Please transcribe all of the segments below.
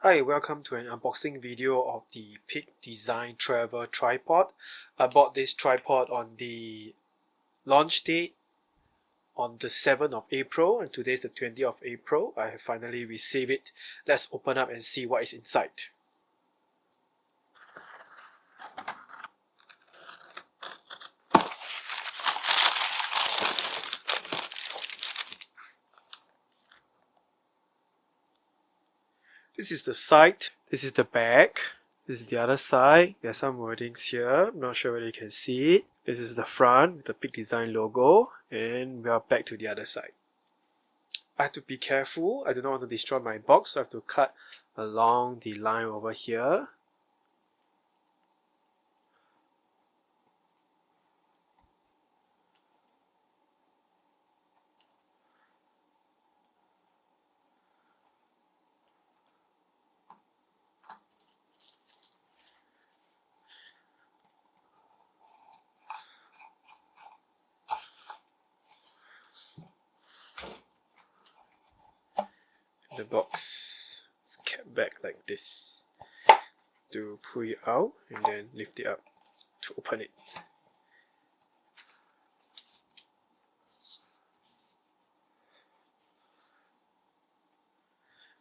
Hi, welcome to an unboxing video of the Peak Design Travel Tripod. I bought this tripod on the launch date on the 7th of April, and today is the 20th of April. I have finally received it. Let's open up and see what is inside. This is the side, this is the back, this is the other side. There are some wordings here, I'm not sure whether you can see it. This is the front with the Peak Design logo, and we are back to the other side. I have to be careful, I do not want to destroy my box, so I have to cut along the line over here. The box is kept back like this to pull it out and then lift it up to open it.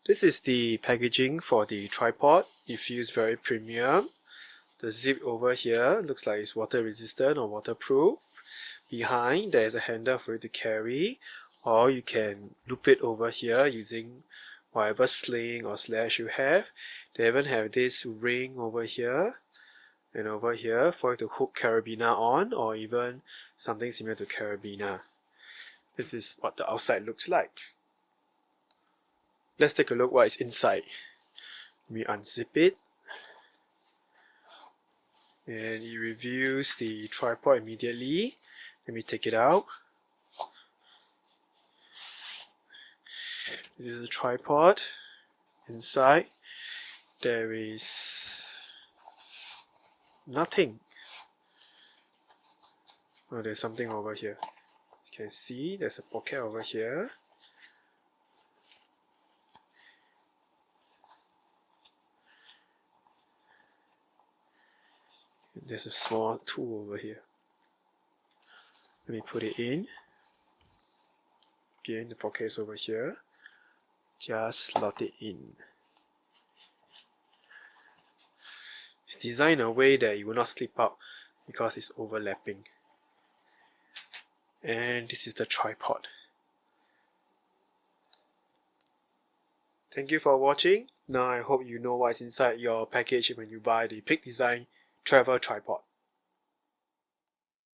This is the packaging for the tripod. It feels very premium. The zip over here looks like it's water resistant or waterproof. Behind there is a handle for you to carry, or you can loop it over here using whatever sling or slash you have. They even have this ring over here and over here for you to hook carabiner on, or even something similar to carabiner. This is what the outside looks like. Let's take a look what is inside. We unzip it, and it reveals the tripod immediately. Let me take it out. This is a tripod. Inside there is nothing. Oh, there's something over here. As you can see, there's a pocket over here. There's a small tool over here. Let me put it in. Again, the pocket is over here. Just slot it in. It's designed in a way that it will not slip out because it's overlapping. And this is the tripod. Thank you for watching. Now I hope you know what's inside your package when you buy the Peak Design Travel Tripod.